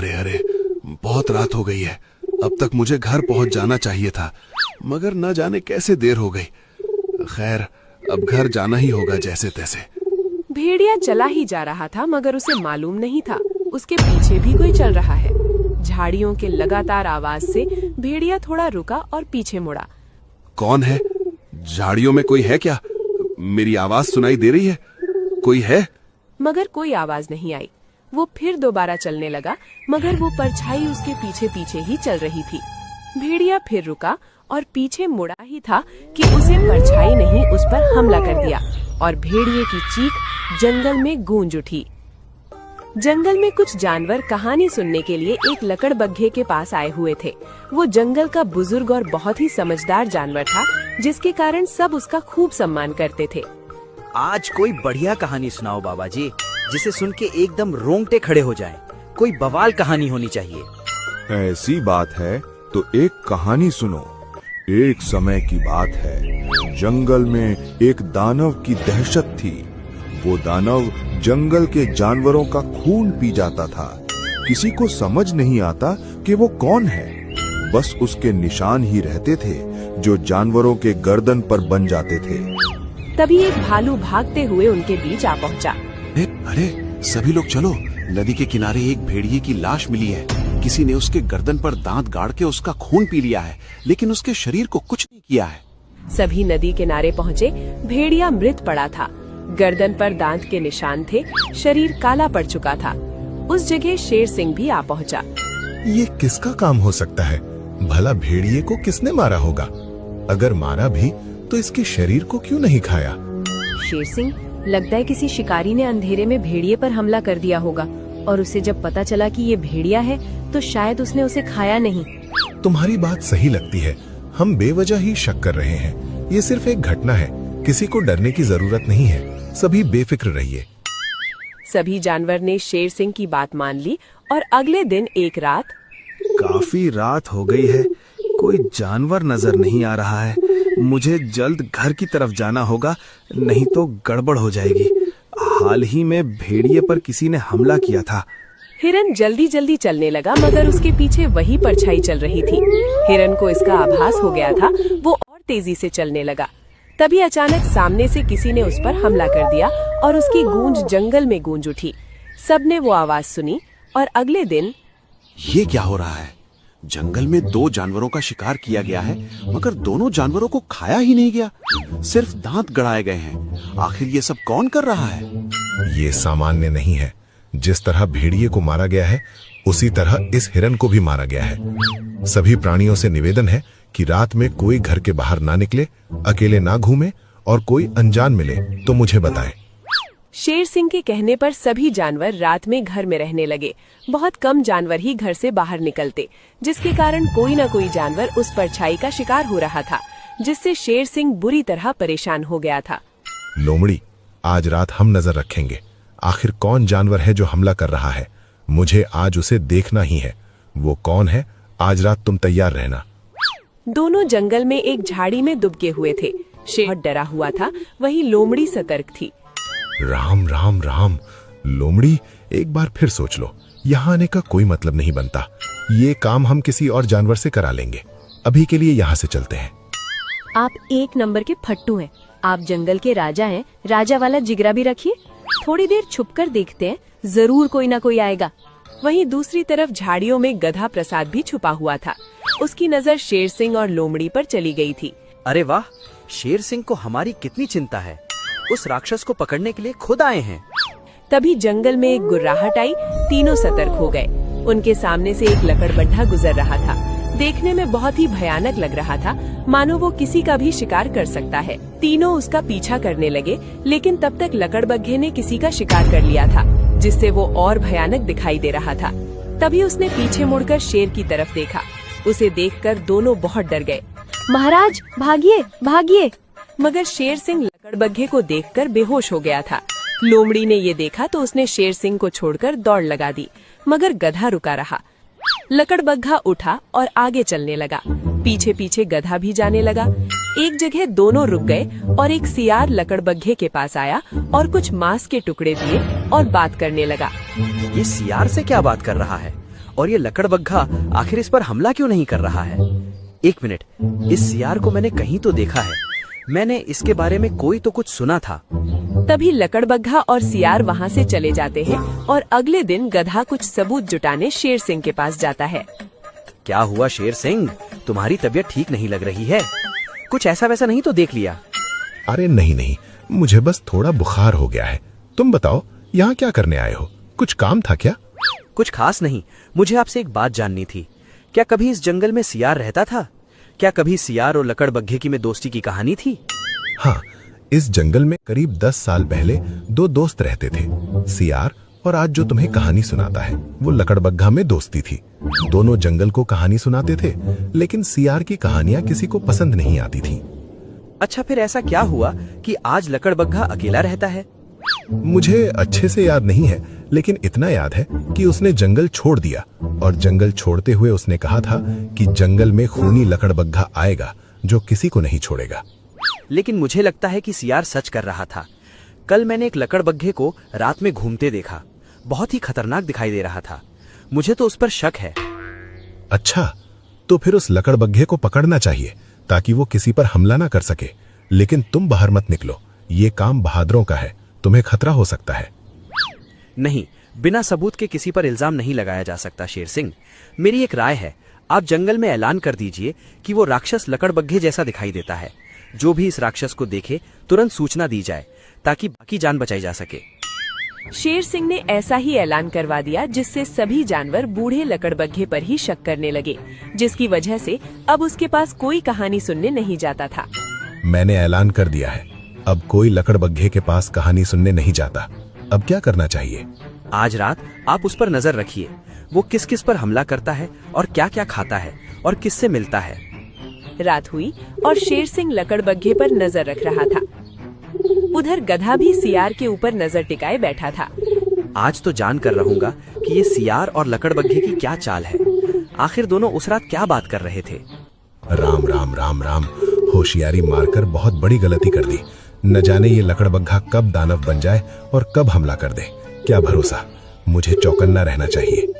अरे अरे, बहुत रात हो गई है। अब तक मुझे घर पहुंच जाना चाहिए था, मगर न जाने कैसे देर हो गई। खैर, अब घर जाना ही होगा जैसे तैसे। भेड़िया चला ही जा रहा था, मगर उसे मालूम नहीं था उसके पीछे भी कोई चल रहा है। झाड़ियों के लगातार आवाज से भेड़िया थोड़ा रुका और पीछे मुड़ा। कौन है? झाड़ियों में कोई है क्या? मेरी आवाज सुनाई दे रही है? कोई है? मगर कोई आवाज नहीं आई। वो फिर दोबारा चलने लगा, मगर वो परछाई उसके पीछे पीछे ही चल रही थी। भेड़िया फिर रुका और पीछे मुड़ा ही था कि उसे परछाई नहीं उस पर हमला कर दिया और भेड़िए की चीख जंगल में गूंज उठी। जंगल में कुछ जानवर कहानी सुनने के लिए एक लकड़बग्घे के पास आए हुए थे। वो जंगल का बुजुर्ग और बहुत ही समझदार जानवर था, जिसके कारण सब उसका खूब सम्मान करते थे। आज कोई बढ़िया कहानी सुनाओ बाबा जी, जिसे सुन के एकदम रोंगटे खड़े हो जाएं। कोई बवाल कहानी होनी चाहिए। ऐसी बात है तो एक कहानी सुनो। एक समय की बात है, जंगल में एक दानव की दहशत थी। वो दानव जंगल के जानवरों का खून पी जाता था। किसी को समझ नहीं आता कि वो कौन है। बस उसके निशान ही रहते थे जो जानवरों के गर्दन पर बन जाते थे। तभी एक भालू भागते हुए उनके बीच आ पहुंचा। अरे, सभी लोग चलो, नदी के किनारे एक भेड़िए की लाश मिली है। किसी ने उसके गर्दन पर दांत गाड़ के उसका खून पी लिया है, लेकिन उसके शरीर को कुछ नहीं किया है। सभी नदी किनारे पहुँचे। भेड़िया मृत पड़ा था, गर्दन पर दांत के निशान थे, शरीर काला पड़ चुका था। उस जगह शेर सिंह भी आ पहुंचा। ये किसका काम हो सकता है? भला भेड़िए को किसने मारा होगा? अगर मारा भी तो इसके शरीर को क्यों नहीं खाया? शेर सिंह, लगता है किसी शिकारी ने अंधेरे में भेड़िए पर हमला कर दिया होगा, और उसे जब पता चला कि ये भेड़िया है तो शायद उसने उसे खाया नहीं। तुम्हारी बात सही लगती है। हम बेवजह ही शक कर रहे हैं। ये सिर्फ एक घटना है, किसी को डरने की जरूरत नहीं है। सभी बेफिक्र रहिए। सभी जानवर ने शेर सिंह की बात मान ली और अगले दिन एक रात। काफी रात हो गई है, कोई जानवर नजर नहीं आ रहा है। मुझे जल्द घर की तरफ जाना होगा, नहीं तो गड़बड़ हो जाएगी। हाल ही में भेड़िए पर किसी ने हमला किया था। हिरन जल्दी जल्दी चलने लगा, मगर उसके पीछे वही परछाई चल रही थी। हिरन को इसका आभास हो गया था, वो और तेजी से चलने लगा। तभी अचानक सामने से किसी ने उस पर हमला कर दिया और उसकी गूंज जंगल में गूंज उठी। सबने वो आवाज सुनी और अगले दिन। ये क्या हो रहा है? जंगल में दो जानवरों का शिकार किया गया है, मगर दोनों जानवरों को खाया ही नहीं गया, सिर्फ दांत गड़ाए गए हैं। आखिर ये सब कौन कर रहा है? ये सामान्य नहीं है। जिस तरह भेड़िए को मारा गया है, उसी तरह इस हिरन को भी मारा गया है। सभी प्राणियों से निवेदन है कि रात में कोई घर के बाहर ना निकले, अकेले ना घूमे, और कोई अनजान मिले तो मुझे बताएं। शेर सिंह के कहने पर सभी जानवर रात में घर में रहने लगे। बहुत कम जानवर ही घर से बाहर निकलते, जिसके कारण कोई न कोई जानवर उस परछाई का शिकार हो रहा था, जिससे शेर सिंह बुरी तरह परेशान हो गया था। लोमड़ी, आज रात हम नजर रखेंगे। आखिर कौन जानवर है जो हमला कर रहा है? मुझे आज उसे देखना ही है। वो कौन है? आज रात तुम तैयार रहना। दोनों जंगल में एक झाड़ी में दुबके हुए थे। शेर डरा हुआ था, वहीं लोमड़ी सतर्क थी। राम राम राम। लोमड़ी, एक बार फिर सोच लो। यहाँ आने का कोई मतलब नहीं बनता। ये काम हम किसी और जानवर से करा लेंगे। अभी के लिए यहाँ से चलते हैं। आप एक नंबर के फट्टू हैं। आप जंगल के राजा हैं। राजा वाला जिगरा भी रखिए। थोड़ी देर छुपकर देखते हैं, जरूर कोई ना कोई आएगा। वहीं दूसरी तरफ झाड़ियों में गधा प्रसाद भी छुपा हुआ था। उसकी नजर शेर सिंह और लोमड़ी पर चली गई थी। अरे वाह, शेर सिंह को हमारी कितनी चिंता है। उस राक्षस को पकड़ने के लिए खुद आए हैं। तभी जंगल में एक गुर्राहट आई। तीनों सतर्क हो गए। उनके सामने से एक लकड़बग्घा गुजर रहा था। देखने में बहुत ही भयानक लग रहा था, मानो वो किसी का भी शिकार कर सकता है। तीनों उसका पीछा करने लगे, लेकिन तब तक लकड़बग्घे ने किसी का शिकार कर लिया था, जिससे वो और भयानक दिखाई दे रहा था। तभी उसने पीछे मुड़कर शेर की तरफ देखा। उसे देखकर दोनों बहुत डर गए। महाराज, भागिए भागिए! मगर शेर सिंह लकड़बग्घे को देखकर बेहोश हो गया था। लोमड़ी ने ये देखा तो उसने शेर सिंह को छोड़कर दौड़ लगा दी, मगर गधा रुका रहा। लकड़बग्घा उठा और आगे चलने लगा। पीछे पीछे गधा भी जाने लगा। एक जगह दोनों रुक गए और एक सियार लकड़बग्घे के पास आया और कुछ मांस के टुकड़े दिए और बात करने लगा। ये सियार से क्या बात कर रहा है? और ये लकड़बग्घा आखिर इस पर हमला क्यों नहीं कर रहा है? एक मिनट, इस सियार को मैंने कहीं तो देखा है। मैंने इसके बारे में कोई तो कुछ सुना था। तभी लकड़बग्घा और सियार वहाँ से चले जाते हैं और अगले दिन गधा कुछ सबूत जुटाने शेर सिंह के पास जाता है। क्या हुआ शेर सिंह, तुम्हारी तबीयत ठीक नहीं लग रही है? कुछ ऐसा वैसा नहीं तो देख लिया? अरे नहीं नहीं, मुझे बस थोड़ा बुखार हो गया है। तुम बताओ, यहाँ क्या करने आए हो? कुछ काम था क्या? कुछ खास नहीं, मुझे आपसे एक बात जाननी थी। क्या कभी इस जंगल में सियार रहता था? क्या कभी सियार और लकड़बग्घे की में दोस्ती की कहानी थी? हाँ, इस जंगल में करीब 10 साल पहले 2 दोस्त रहते थे। सियार और आज जो तुम्हें कहानी सुनाता है वो लकड़बग्घा में दोस्ती थी। दोनों जंगल को कहानी सुनाते थे, लेकिन सियार की कहानियां किसी को पसंद नहीं आती थी। अच्छा, फिर ऐसा क्या हुआ कि आज लकड़बग्घा अकेला रहता है? मुझे अच्छे से याद नहीं है, लेकिन इतना याद है कि उसने जंगल छोड़ दिया और जंगल छोड़ते हुए उसने कहा था कि जंगल में खूनी लकड़बग्घा आएगा जो किसी को नहीं छोड़ेगा। लेकिन मुझे लगता है कि सियार सच कर रहा था। कल मैंने एक लकड़बग्घे को रात में घूमते देखा। बहुत ही खतरनाक दिखाई दे रहा था। मुझे तो उस पर शक है। अच्छा, तो फिर उस लकड़बग्घे को पकड़ना चाहिए ताकि वो किसी पर हमला ना कर सके। लेकिन तुम बाहर मत निकलो, ये काम बहादुरों का है, तुम्हें खतरा हो सकता है। नहीं, बिना सबूत के किसी पर इल्जाम नहीं लगाया जा सकता शेर सिंह। मेरी एक राय है, आप जंगल में ऐलान कर दीजिए कि वो राक्षस लकड़बग्घे जैसा दिखाई देता है। जो भी इस राक्षस को देखे तुरंत सूचना दी जाए ताकि बाकी जान बचाई जा सके। शेर सिंह ने ऐसा ही ऐलान करवा दिया, जिससे सभी जानवर बूढ़े लकड़बग्घे पर ही शक करने लगे, जिसकी वजह से अब उसके पास कोई कहानी सुनने नहीं जाता था। मैंने ऐलान कर दिया है, अब कोई लकड़बग्घे के पास कहानी सुनने नहीं जाता। अब क्या करना चाहिए? आज रात आप उस पर नजर रखिए। वो किस किस पर हमला करता है और क्या क्या खाता है और किससे मिलता है। रात हुई और शेर सिंह लकड़बग्घे पर नजर रख रहा था। उधर गधा भी सियार के ऊपर नजर टिकाए बैठा था। आज तो जान कर रहूंगा कि ये सियार और लकड़बग्घे की क्या चाल है। आखिर दोनों उस रात क्या बात कर रहे थे? राम राम राम राम, होशियारी मारकर बहुत बड़ी गलती कर दी। न जाने ये लकड़बग्घा कब दानव बन जाए और कब हमला कर दे। क्या भरोसा, मुझे चौकन्ना रहना चाहिए।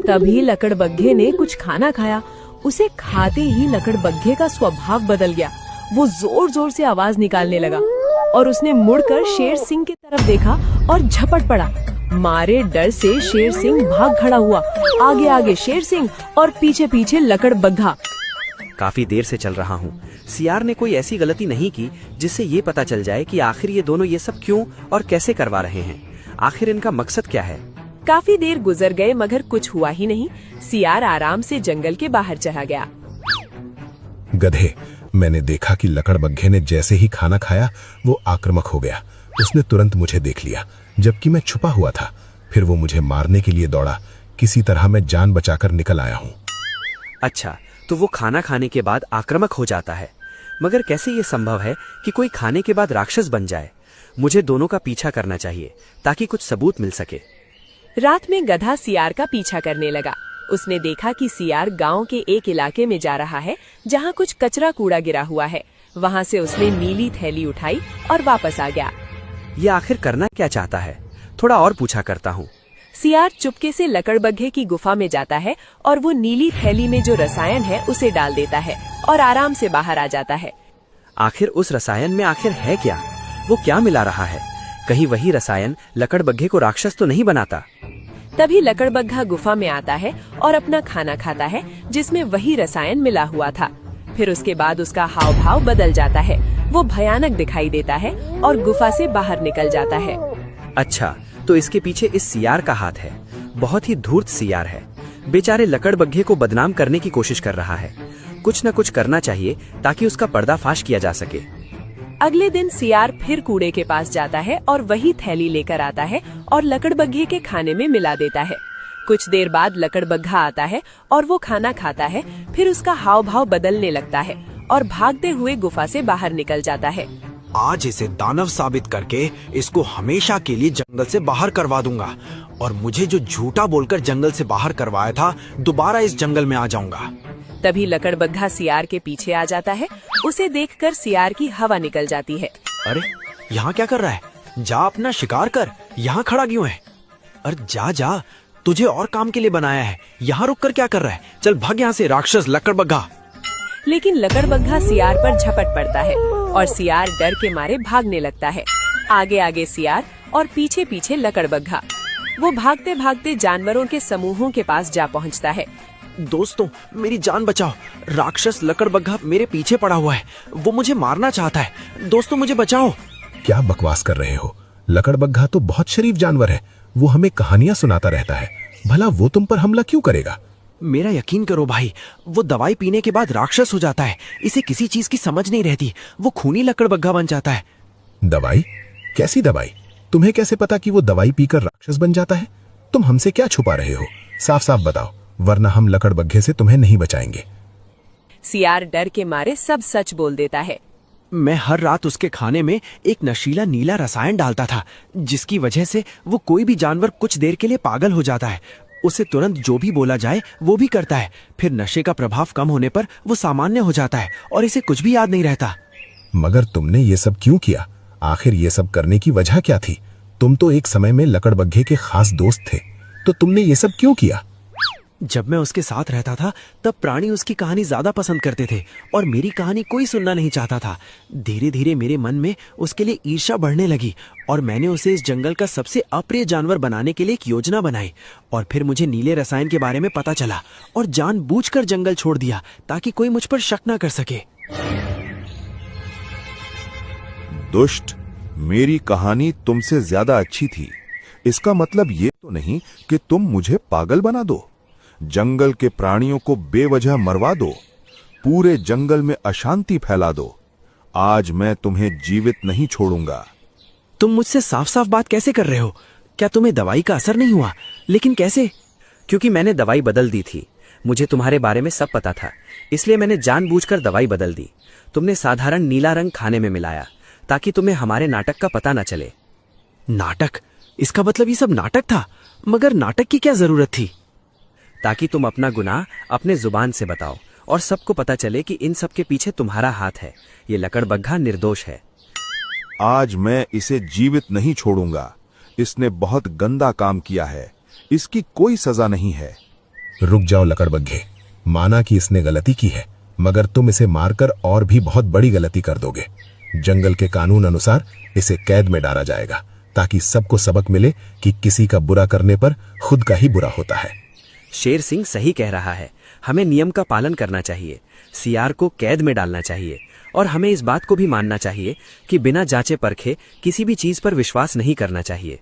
तभी लकड़बग्घे ने कुछ खाना खाया। उसे खाते ही लकड़बग्घे का स्वभाव बदल गया। वो जोर जोर से आवाज निकालने लगा और उसने मुड़कर शेर सिंह की तरफ देखा और झपट पड़ा। मारे डर से शेर सिंह भाग खड़ा हुआ। आगे आगे शेर सिंह और पीछे पीछे लकड़बग्घा। काफी देर से चल रहा हूँ। सियार ने कोई ऐसी गलती नहीं की जिससे ये पता चल जाए कि आखिर ये दोनों ये सब क्यों और कैसे करवा रहे हैं। आखिर इनका मकसद क्या है? काफी देर गुजर गए मगर कुछ हुआ ही नहीं। सियार आराम से जंगल के बाहर चला गया। गधे, मैंने देखा कि लकड़बग्घे ने जैसे ही खाना खाया वो आक्रामक हो गया। उसने तुरंत मुझे देख लिया जबकि मैं छुपा हुआ था। फिर वो मुझे मारने के लिए दौड़ा। किसी तरह मैं जान बचाकर निकल आया हूँ। अच्छा, तो वो खाना खाने के बाद आक्रामक हो जाता है। मगर कैसे ये संभव है कि कोई खाने के बाद राक्षस बन जाए? मुझे दोनों का पीछा करना चाहिए ताकि कुछ सबूत मिल सके। रात में गधा सियार का पीछा करने लगा। उसने देखा कि सियार गांव के एक इलाके में जा रहा है जहां कुछ कचरा कूड़ा गिरा हुआ है। वहां से उसने नीली थैली उठाई और वापस आ गया। ये आखिर करना क्या चाहता है? थोड़ा और पूछा करता हूँ। सियार चुपके से लकड़बग्घे की गुफा में जाता है और वो नीली थैली में जो रसायन है उसे डाल देता है और आराम से बाहर आ जाता है। आखिर उस रसायन में आखिर है क्या? वो क्या मिला रहा है? कहीं वही रसायन लकड़बग्घे को राक्षस तो नहीं बनाता? तभी लकड़बग्घा गुफा में आता है और अपना खाना खाता है जिसमें वही रसायन मिला हुआ था। फिर उसके बाद उसका हाव भाव बदल जाता है। वो भयानक दिखाई देता है और गुफा से बाहर निकल जाता है। अच्छा, तो इसके पीछे इस सियार का हाथ है। बहुत ही धूर्त सियार है। बेचारे लकड़बग्घे को बदनाम करने की कोशिश कर रहा है। कुछ न कुछ करना चाहिए ताकि उसका पर्दाफाश किया जा सके। अगले दिन सियार फिर कूड़े के पास जाता है और वही थैली लेकर आता है और लकड़बग्घे के खाने में मिला देता है। कुछ देर बाद लकड़बग्घा आता है और वो खाना खाता है। फिर उसका हाव भाव बदलने लगता है और भागते हुए गुफा से बाहर निकल जाता है। आज इसे दानव साबित करके इसको हमेशा के लिए जंगल से बाहर करवा दूंगा और मुझे जो झूठा बोलकर जंगल से बाहर करवाया था दोबारा इस जंगल में आ जाऊंगा। तभी लकड़बग्घा सियार के पीछे आ जाता है। उसे देखकर सियार की हवा निकल जाती है। अरे यहाँ क्या कर रहा है? जा अपना शिकार कर, यहाँ खड़ा क्यों है? अरे जा जा, तुझे और काम के लिए बनाया है, यहाँ रुक कर क्या कर रहा है? चल भाग यहाँ से राक्षस लकड़बग्घा। लेकिन लकड़बग्घा सियार पर झपट पड़ता है और सियार डर के मारे भागने लगता है। आगे आगे सियार और पीछे पीछे लकड़बग्घा। वो भागते भागते जानवरों के समूहों के पास जा पहुंचता है। दोस्तों मेरी जान बचाओ, राक्षस लकड़बग्घा मेरे पीछे पड़ा हुआ है, वो मुझे मारना चाहता है। दोस्तों मुझे बचाओ। क्या बकवास कर रहे हो? लकड़बग्घा तो बहुत शरीफ जानवर है, वो हमें कहानियां सुनाता रहता है। भला वो तुम पर हमला क्यों करेगा? मेरा यकीन करो भाई, वो दवाई पीने के बाद राक्षस हो जाता है। इसे किसी चीज की समझ नहीं रहती, वो खूनी लकड़बग्घा बन जाता है। दवाई? कैसी दवाई? तुम्हें कैसे पता कि वो दवाई पीकर राक्षस बन जाता है? तुम हमसे क्या छुपा रहे हो? साफ साफ बताओ, वरना हम लकड़बग्घे से तुम्हें नहीं बचाएंगे। सियार डर के मारे सब सच बोल देता है। मैं हर रात उसके खाने में एक नशीला नीला रसायन डालता था, जिसकी वजह से वो कोई भी जानवर कुछ देर के लिए पागल हो जाता है। उसे तुरंत जो भी बोला जाए वो भी करता है। फिर नशे का प्रभाव कम होने पर वो सामान्य हो जाता है और इसे कुछ भी याद नहीं रहता। मगर तुमने ये सब क्यों किया? आखिर ये सब करने की वजह क्या थी? तुम तो एक समय में लकड़बग्घे के खास दोस्त थे, तो तुमने ये सब क्यों किया? जब मैं उसके साथ रहता था तब प्राणी उसकी कहानी ज्यादा पसंद करते थे और मेरी कहानी कोई सुनना नहीं चाहता था। धीरे धीरे मेरे मन में उसके लिए ईर्ष्या बढ़ने लगी और मैंने उसे इस जंगल का सबसे अप्रिय जानवर बनाने के लिए एक योजना बनाई। और फिर मुझे नीले रसायन के बारे में पता चला और जानबूझकर जंगल छोड़ दिया ताकि कोई मुझ पर शक न कर सके। दुष्ट, मेरी कहानी तुमसे ज्यादा अच्छी थी। इसका मतलब ये तो नहीं कि तुम मुझे पागल बना दो, जंगल के प्राणियों को बेवजह मरवा दो, पूरे जंगल में अशांति फैला दो। आज मैं तुम्हें जीवित नहीं छोड़ूंगा। तुम मुझसे साफ साफ बात कैसे कर रहे हो? क्या तुम्हें दवाई का असर नहीं हुआ? लेकिन कैसे? क्योंकि मैंने दवाई बदल दी थी। मुझे तुम्हारे बारे में सब पता था, इसलिए मैंने जानबूझकर दवाई बदल दी। तुमने साधारण नीला रंग खाने में मिलाया ताकि तुम्हें हमारे नाटक का पता न चले। नाटक? इसका मतलब ये सब नाटक था? मगर नाटक की क्या जरूरत थी? ताकि तुम अपना गुनाह अपने जुबान से बताओ और सबको पता चले कि इन सब के पीछे तुम्हारा हाथ है। ये लकड़बग्घा निर्दोष है। आज मैं इसे जीवित नहीं छोड़ूंगा। इसने बहुत गंदा काम किया है, इसकी कोई सजा नहीं है। रुक जाओ लकड़बग्घे, माना कि इसने गलती की है, मगर तुम इसे मारकर और भी बहुत बड़ी गलती कर दोगे। जंगल के कानून अनुसार इसे कैद में डाला जाएगा ताकि सबको सबक मिले कि किसी का बुरा करने पर खुद का ही बुरा होता है। शेर सिंह सही कह रहा है, हमें नियम का पालन करना चाहिए। सियार को कैद में डालना चाहिए और हमें इस बात को भी मानना चाहिए कि बिना जांचे परखे किसी भी चीज पर विश्वास नहीं करना चाहिए।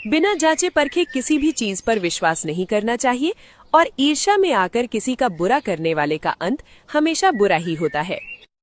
बिना जांचे परखे किसी भी चीज पर विश्वास नहीं करना चाहिए और ईर्ष्या में आकर किसी का बुरा करने वाले का अंत हमेशा बुरा ही होता है।